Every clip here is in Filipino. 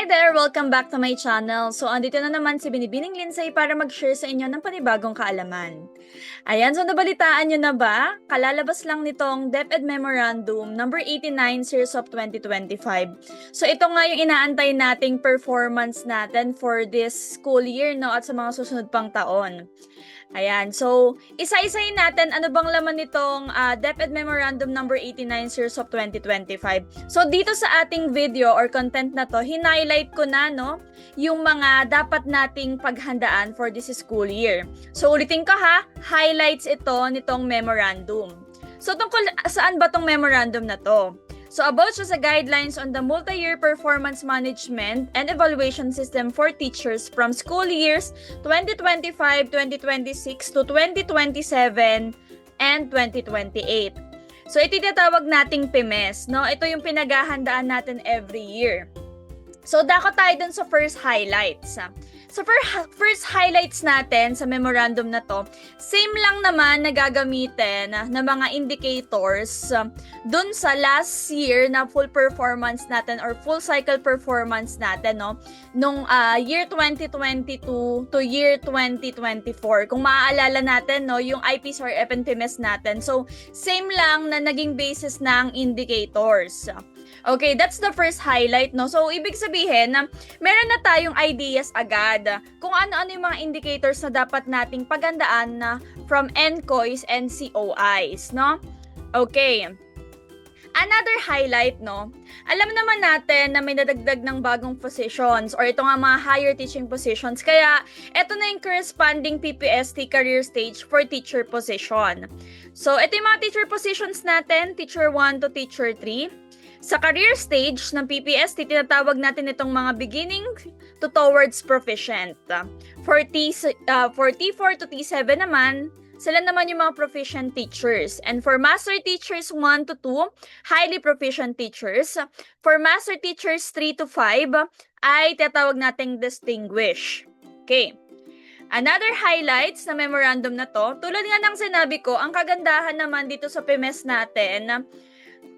Hi there! Welcome back to my channel. So, andito na naman si Binibining Linsay para mag-share sa inyo ng panibagong kaalaman. Ayan, so nabalitaan nyo na ba? Kalalabas lang nitong DepEd Memorandum number 89 Series of 2025. So, ito nga yung inaantay nating performance natin for this school year, no? At sa mga susunod pang taon. Ayan, so isa-isayin natin ano bang laman nitong DepEd Memorandum number 89 Series of 2025. So dito sa ating video or content na to, hinighlight ko na no, yung mga dapat nating paghandaan for this school year. So ulitin ko ha, highlights ito nitong memorandum. So tungkol saan ba tong memorandum na to? So about siya sa guidelines on the multi-year performance management and evaluation system for teachers from school years 2025, 2026 to 2027 and 2028. So ito tinatawag nating PMES, no? Ito yung pinaghahandaan natin every year. So dako tayo dun sa first highlights. So first highlights natin sa memorandum na to, same lang naman na gagamitin na mga indicators dun sa last year na full performance natin or full cycle performance natin, no? Nung year 2022 to year 2024. Kung maaalala natin, no, yung IPs or FNPMS natin. So same lang na naging basis ng indicators. Okay, that's the first highlight, no? So, ibig sabihin na meron na tayong ideas agad kung ano-ano yung mga indicators na dapat nating pagandaan na from NCOIs and COIs, no? Okay. Another highlight, no? Alam naman natin na may nadagdag ng bagong positions or ito nga mga higher teaching positions. Kaya, ito na yung corresponding PPST career stage for teacher position. So, ito yung mga teacher positions natin, teacher 1 to teacher 3. Sa career stage ng PPST, tinatawag natin itong mga beginning to towards proficient. For T4 to T7 naman, sila naman yung mga proficient teachers. And for master teachers 1 to 2, highly proficient teachers. For master teachers 3 to 5, ay tinatawag nating distinguished. Okay. Another highlights na memorandum na to, tulad nga ng sinabi ko, ang kagandahan naman dito sa PMES natin,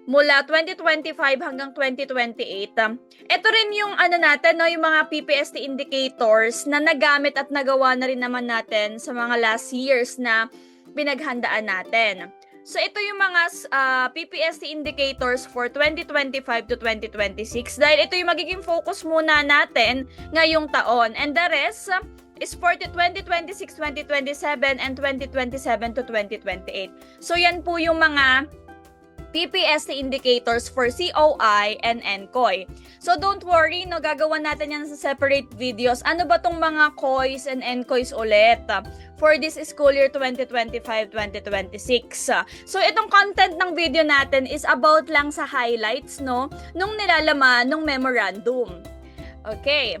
mula 2025 hanggang 2028. Ito rin yung natin, no, yung mga PPST indicators na nagamit at nagawa na rin naman natin sa mga last years na pinaghandaan natin. So ito yung mga PPST indicators for 2025 to 2026 dahil ito yung magiging focus muna natin ngayong taon. And the rest is for 2026, 2027, and 2027 to 2028. So yan po yung mga PPST indicators for COI and NCOI. So don't worry, no, gagawa natin yan sa separate videos. Ano ba tong mga COIs and NCOIs ulit for this school year 2025-2026? So itong content ng video natin is about lang sa highlights, no, nung nilalaman nung memorandum. Okay.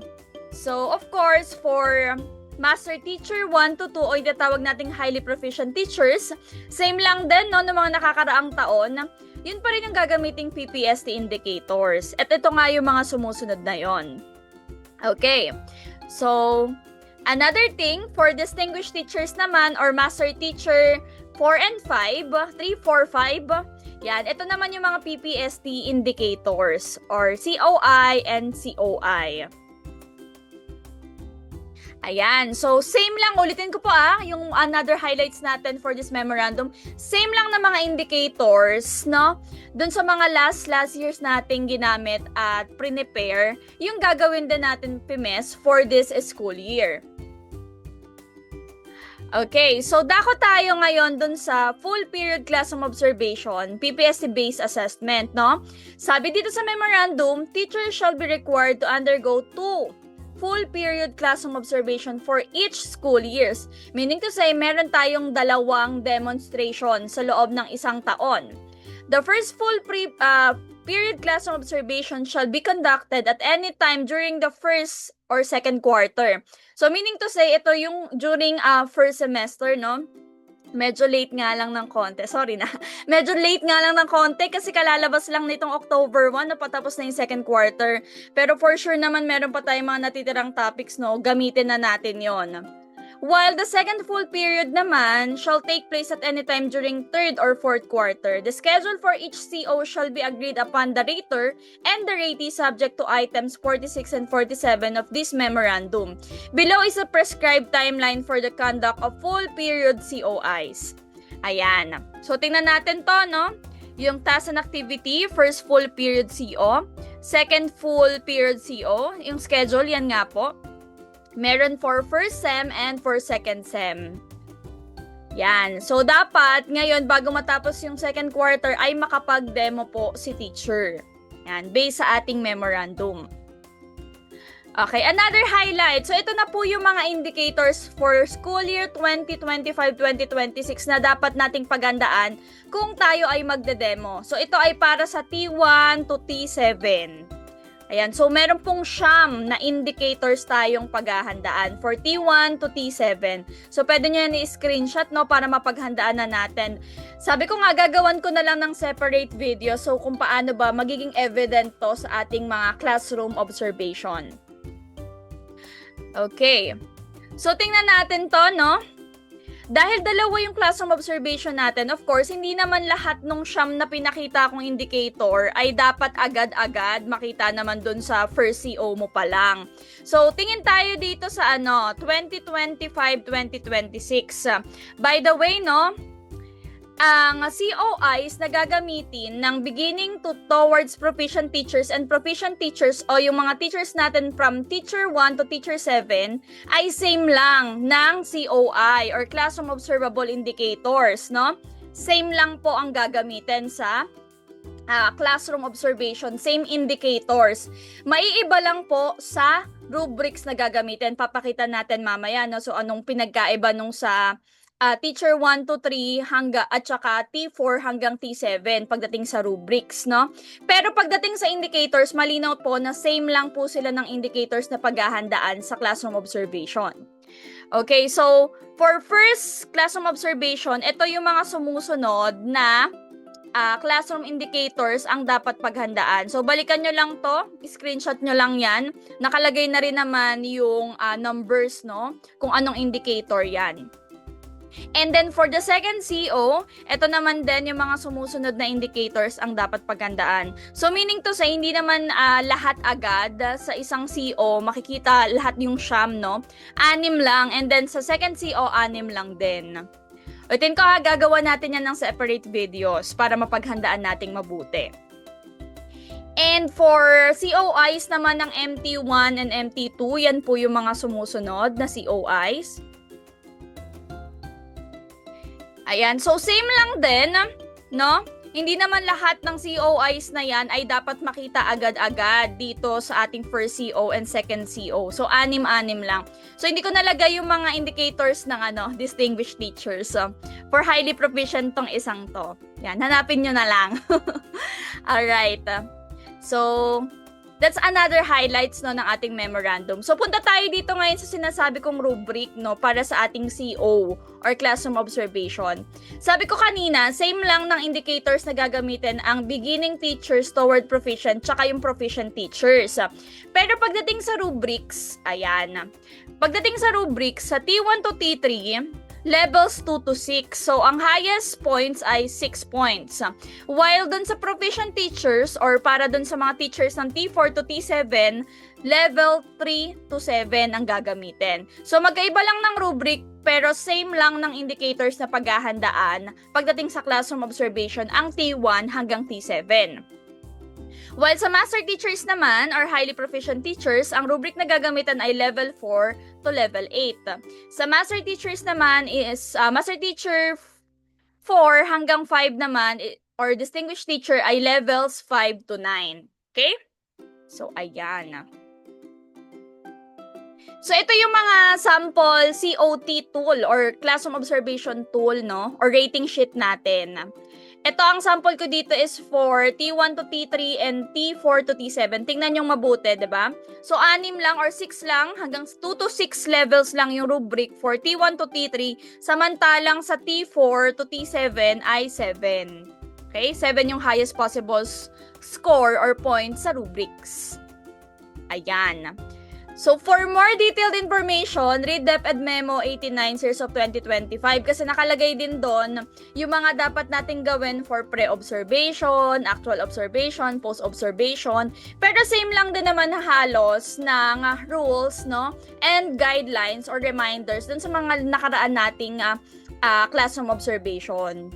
So of course, for master teacher 1 to 2 o itatawag nating highly proficient teachers, same lang din, no, ng mga nakakaraang taon, yun pa rin yung gagamiting PPST indicators. At ito nga yung mga sumusunod na yon. Okay. So, another thing, for distinguished teachers naman or master teacher 4 and 5, 3, 4, 5, yan, ito naman yung mga PPST indicators or COI and COI. Ayan, so same lang, ulitin ko po yung another highlights natin for this memorandum. Same lang na mga indicators, no? Dun sa mga last years nating ginamit at prepare, yung gagawin din natin PMES for this school year. Okay, so dako tayo ngayon dun sa full period classroom observation, PPST-based assessment, no? Sabi dito sa memorandum, teachers shall be required to undergo 2 full period classroom observation for each school years. Meaning to say, meron tayong 2 demonstration sa loob ng isang taon. The first full period classroom observation shall be conducted at any time during the first or second quarter. So meaning to say, ito yung during first semester, no? Medyo late nga lang ng konti. Sorry na. Medyo late nga lang ng konti kasi kalalabas lang nitong October 1 na patapos na yung second quarter. Pero for sure naman meron pa tayong mga natitirang topics, no? Gamitin na natin yon. While the second full period naman shall take place at any time during third or fourth quarter. The schedule for each CO shall be agreed upon the rater and the ratee subject to items 46 and 47 of this memorandum. Below is a prescribed timeline for the conduct of full period COIs. Ayan. So, tingnan natin to, no? Yung task and activity, first full period CO, second full period CO, yung schedule, yan nga po. Meron for first SEM and for second SEM. Yan. So, dapat ngayon, bago matapos yung second quarter, ay makapag-demo po si teacher. Yan, based sa ating memorandum. Okay, another highlight. So, ito na po yung mga indicators for school year 2025-2026 na dapat nating paghandaan kung tayo ay magde-demo. So, ito ay para sa T1 to T7. Ayan, so meron pong siyam na indicators tayong paghahandaan for T1 to T7. So, pwede nyo yan i-screenshot, no, para mapaghandaan na natin. Sabi ko nga, gagawan ko na lang ng separate video so kung paano ba magiging evident to sa ating mga classroom observation. Okay. So, tingnan natin to, no? Dahil dalawa yung classroom observation natin, of course, hindi naman lahat nung siyam na pinakita kong indicator ay dapat agad-agad makita naman dun sa first CO mo pa lang. So, tingin tayo dito sa 2025-2026. By the way, no, ang COIs na gagamitin ng beginning to towards proficient teachers and proficient teachers o yung mga teachers natin from teacher 1 to teacher 7 ay same lang ng COI or classroom observable indicators, no? Same lang po ang gagamitin sa classroom observation, same indicators. Maiiba lang po sa rubrics na gagamitin. Papakita natin mamaya, no? So, anong pinagkaiba nung sa teacher 1 to 3 at saka T4 hanggang T7 pagdating sa rubrics, no? Pero pagdating sa indicators, malinaw po na same lang po sila ng indicators na paghahandaan sa classroom observation. Okay, so for first classroom observation, ito yung mga sumusunod na classroom indicators ang dapat paghandaan. So, balikan nyo lang to, screenshot nyo lang yan. Nakalagay na rin naman yung numbers, no? Kung anong indicator yan. And then for the second CO, ito naman din yung mga sumusunod na indicators ang dapat paghandaan. So meaning to say, hindi naman lahat agad sa isang CO makikita lahat yung siyam, no? 6 lang, and then sa second CO, 6 lang din. Ulitin ko gagawa natin yan ng separate videos para mapaghandaan nating mabuti. And for COIs naman ng MT1 and MT2, yan po yung mga sumusunod na COIs. Ayan, so same lang din, no? Hindi naman lahat ng COIs na yan ay dapat makita agad-agad dito sa ating first CO and second CO. So, 6 lang. So, hindi ko nalagay yung mga indicators ng distinguished teachers. So, for highly proficient tong isang to. Yan, hanapin nyo na lang. Alright. So, that's another highlights, no, ng ating memorandum. So, punta tayo dito ngayon sa sinasabi kong rubric, no, para sa ating CO or classroom observation. Sabi ko kanina, same lang ng indicators na gagamitin ang beginning teachers toward proficient tsaka yung proficient teachers. Pero pagdating sa rubrics, ayan. Pagdating sa rubrics, sa T1 to T3, levels 2 to 6. So, ang highest points ay 6 points. While dun sa proficient teachers or para dun sa mga teachers ng T4 to T7, level 3 to 7 ang gagamitin. So, magkaiba lang ng rubric pero same lang ng indicators na paghahandaan pagdating sa classroom observation ang T1 hanggang T7. While sa master teachers naman, or highly proficient teachers, ang rubric na gagamitan ay level 4 to level 8. Sa master teachers naman is, master teacher 4 hanggang 5 naman, or distinguished teacher ay levels 5 to 9. Okay? So, ayan. So, ito yung mga sample COT tool or classroom observation tool, no? Or rating sheet natin. Ito ang sample ko dito is for T1 to T3 and T4 to T7. Tingnan yung mabuti, 'di ba? So 6 lang or 6 lang hanggang 2 to 6 levels lang yung rubric for T1 to T3, samantalang sa T4 to T7 ay 7. Okay? 7 yung highest possible score or points sa rubrics. Ayan. So for more detailed information, read DepEd Memo 89 Series of 2025 kasi nakalagay din doon yung mga dapat nating gawin for pre-observation, actual observation, post-observation. Pero same lang din naman halos ng rules, no? And guidelines or reminders dun sa mga nakaraan nating classroom observation.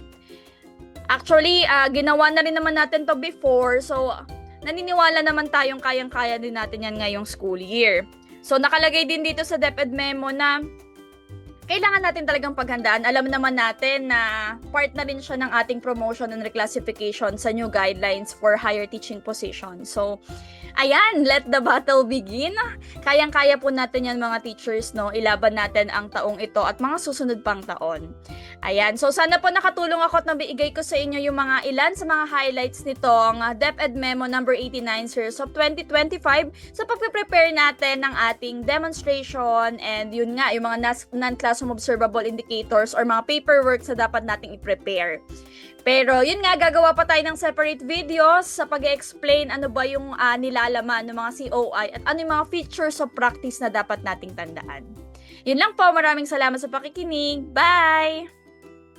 Actually, ginawa na rin naman natin to before, so naniniwala naman tayong kayang-kaya din natin yan ngayong school year. So, nakalagay din dito sa DepEd Memo na kailangan natin talagang paghandaan. Alam naman natin na part na rin siya ng ating promotion and reclassification sa new guidelines for higher teaching position. So, ayan, let the battle begin. Kayang-kaya po natin yan mga teachers, no? Ilaban natin ang taong ito at mga susunod pang taon. Ayan, so sana po nakatulong ako at nabigay ko sa inyo yung mga ilan sa mga highlights nitong DepEd Memo number 89 Series of 2025 sa pagpe-prepare natin ng ating demonstration and yun nga, yung mga non-classroom observable indicators or mga paperwork sa dapat nating i-prepare. Pero yun nga, gagawa pa tayo ng separate videos sa pag-explain ano ba yung nilalaman ng mga COI at ano yung mga features of practice na dapat nating tandaan. Yun lang po, maraming salamat sa pakikinig. Bye!